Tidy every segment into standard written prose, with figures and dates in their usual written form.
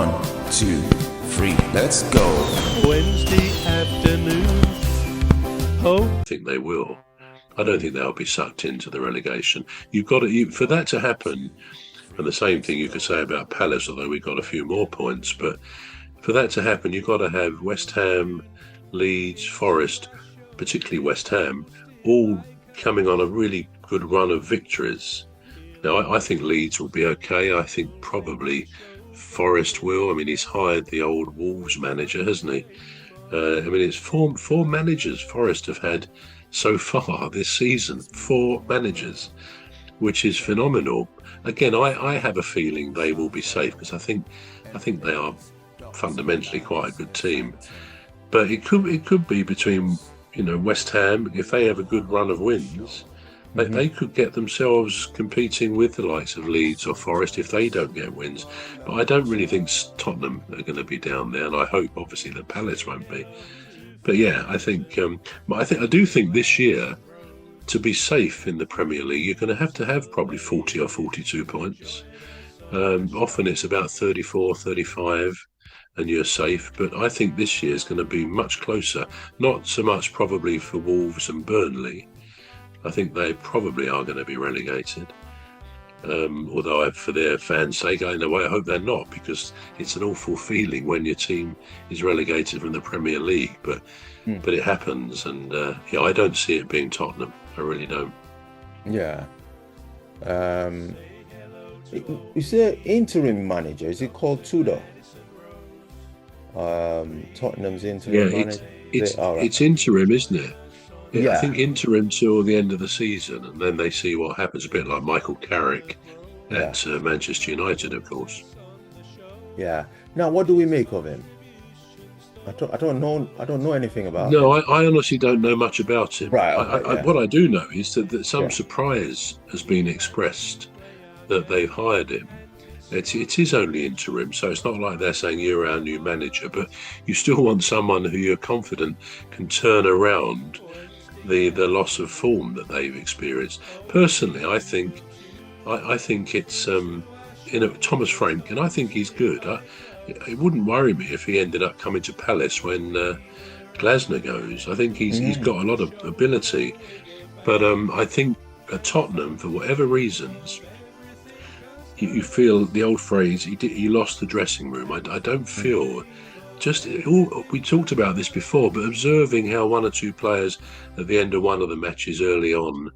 1, 2, 3, let's go. Wednesday afternoon. Oh, I think they will. I don't think they'll be sucked into the relegation. You've got to, for that to happen, and the same thing you could say about Palace, although we got a few more points, but for that to happen, you've got to have West Ham, Leeds, Forest, particularly West Ham, all coming on a really good run of victories. Now, I think Leeds will be okay. I think probably Forest will. I mean, he's hired the old Wolves manager, hasn't he? I mean, it's four managers Forest have had so far this season. 4 managers, which is phenomenal. Again, I have a feeling they will be safe because I think they are fundamentally quite a good team. But it could be between, West Ham, if they have a good run of wins, they could get themselves competing with the likes of Leeds or Forest if they don't get wins. But I don't really think Tottenham are going to be down there, and I hope obviously that Palace won't be. But yeah, I do think this year, to be safe in the Premier League, you're going to have probably 40 or 42 points. Often it's about 34, 35, and you're safe. But I think this year is going to be much closer. Not so much probably for Wolves and Burnley. I think they probably are going to be relegated. Although for their fans' sake, I hope they're not, because it's an awful feeling when your team is relegated from the Premier League. But it happens, and I don't see it being Tottenham. I really don't. Yeah. Is there interim manager? Is it called Tudor? Tottenham's interim manager. It's interim, isn't it? Yeah. I think interim till the end of the season, and then they see what happens. A bit like Michael Carrick at Manchester United, of course. Yeah. Now, what do we make of him? I don't know anything about him. No, I honestly don't know much about him. Right. What I do know is that some surprise has been expressed that they've hired him. It is only interim, so it's not like they're saying you're our new manager, but you still want someone who you're confident can turn around the loss of form that they've experienced. Personally, I think it's Thomas Frank, and I think he's good. It wouldn't worry me if he ended up coming to Palace when Glasner goes. I think he's got a lot of ability, but I think at Tottenham, for whatever reasons, you feel the old phrase, he lost the dressing room. I don't feel. We talked about this before, but observing how 1 or 2 players at the end of one of the matches early on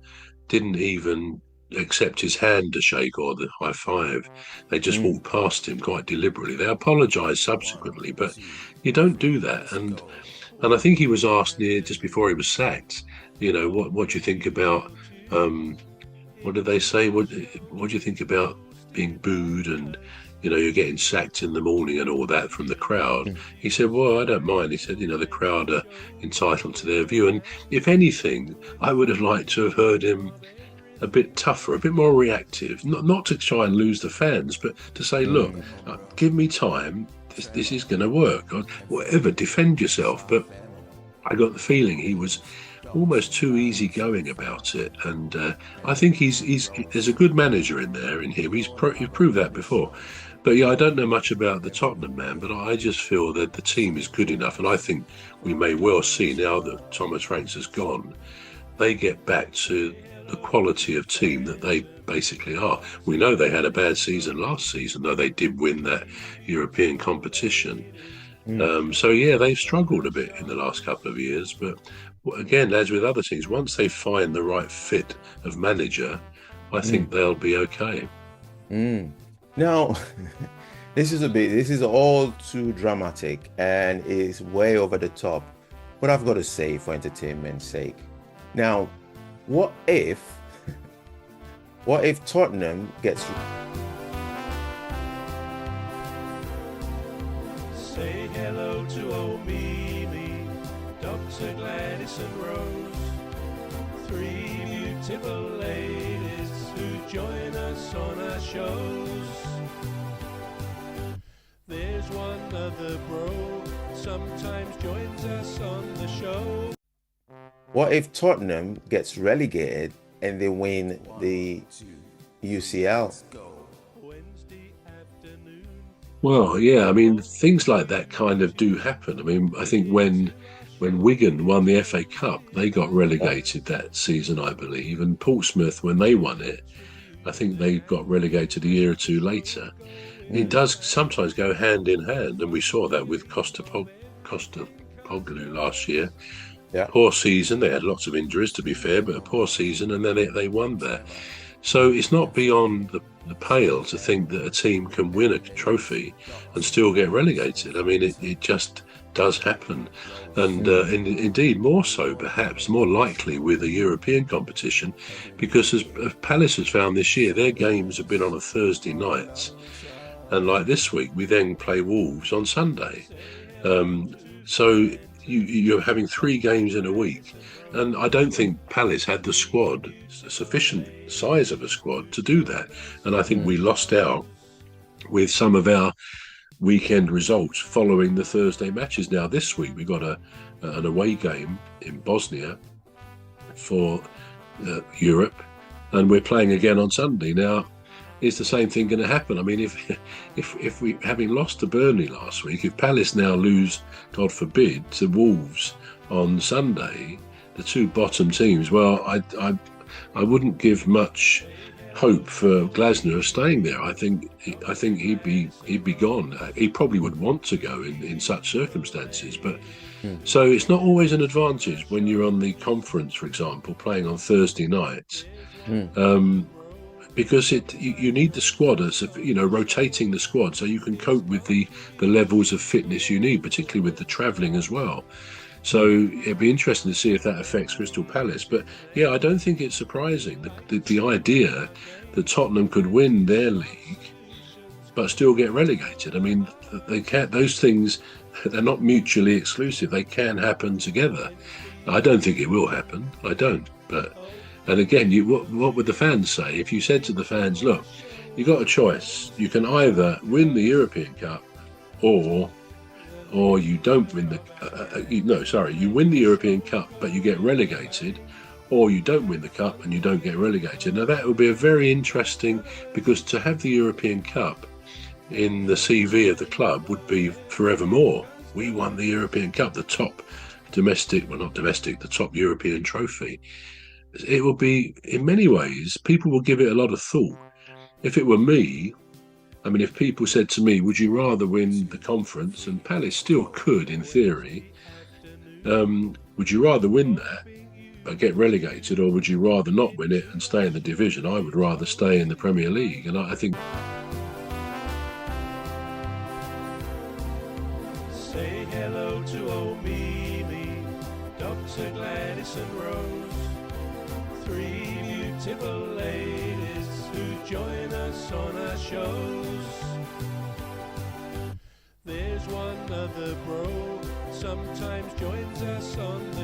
didn't even accept his hand to shake or the high five. They just walked past him quite deliberately. They apologised subsequently, but you don't do that. And I think he was asked just before he was sacked, what do you think about, what did they say? What do you think about being booed and you're getting sacked in the morning and all that from the crowd? He said, well, I don't mind. He said, the crowd are entitled to their view. And if anything, I would have liked to have heard him a bit tougher, a bit more reactive, not to try and lose the fans, but to say, look, give me time. This is going to work. Whatever, defend yourself. But I got the feeling he was almost too easygoing about it, and I think there's a good manager in him. He's proved that before. But yeah, I don't know much about the Tottenham man, but I just feel that the team is good enough, and I think we may well see now that Thomas Franks has gone, they get back to the quality of team that they basically are. We know they had a bad season last season, though they did win that European competition. So yeah, they've struggled a bit in the last couple of years, but again, as with other teams, once they find the right fit of manager, I think they'll be okay. Now, this is all too dramatic and is way over the top, but I've got to say for entertainment's sake. Now, what if Tottenham gets... say hello to old Mimi, Dr. Gladys and Rose, 3 beautiful ladies who join us on our shows. There's one other bro, sometimes joins us on the show. What if Tottenham gets relegated and they win the UCL? Well, yeah, I mean, things like that kind of do happen. I mean, I think when Wigan won the FA Cup, they got Yeah. relegated that season, I believe, and Portsmouth, when they won it, I think they got relegated a year or two later. It Mm. does sometimes go hand in hand, and we saw that with Costa Poglu last year. Yeah. Poor season. They had lots of injuries, to be fair, but a poor season, and then they won there. So it's not beyond the pale to think that a team can win a trophy and still get relegated. I mean, it just does happen. And indeed, more so, perhaps, more likely with a European competition, because as Palace has found this year, their games have been on a Thursday night. And like this week, we then play Wolves on Sunday. So you're having 3 games in a week. And I don't think Palace had the squad, sufficient size of a squad to do that. And I think we lost out with some of our weekend results following the Thursday matches. Now, this week, we got an away game in Bosnia for Europe, and we're playing again on Sunday. Now, is the same thing going to happen? I mean, if we, having lost to Burnley last week, if Palace now lose, God forbid, to Wolves on Sunday, the 2 bottom teams, well, I wouldn't give much hope for Glasner of staying there. I think he'd be gone. He probably would want to go in such circumstances, but so it's not always an advantage when you're on the conference, for example, playing on Thursday nights. Because you need the squad as rotating the squad so you can cope with the levels of fitness you need, particularly with the travelling as well. So it'd be interesting to see if that affects Crystal Palace. But yeah, I don't think it's surprising the idea that Tottenham could win their league but still get relegated. I mean, they can't. Those things, they're not mutually exclusive. They can happen together. I don't think it will happen. I don't. But and again, what would the fans say if you said to the fans, look, you got a choice. You can either win the European Cup or you don't win you win the European Cup, but you get relegated, or you don't win the Cup and you don't get relegated. Now, that would be a very interesting, because to have the European Cup in the CV of the club would be forevermore. We won the European Cup, the top the top European trophy. It will be, in many ways, people will give it a lot of thought. If it were me, I mean, if people said to me, would you rather win the conference, and Palace still could in theory, would you rather win that but get relegated, or would you rather not win it and stay in the division? I would rather stay in the Premier League. And I think Say hello to old Mimi, Dr. Gladys and Rose, 3 beautiful ladies who join us on our shows. There's one other bro, sometimes joins us on the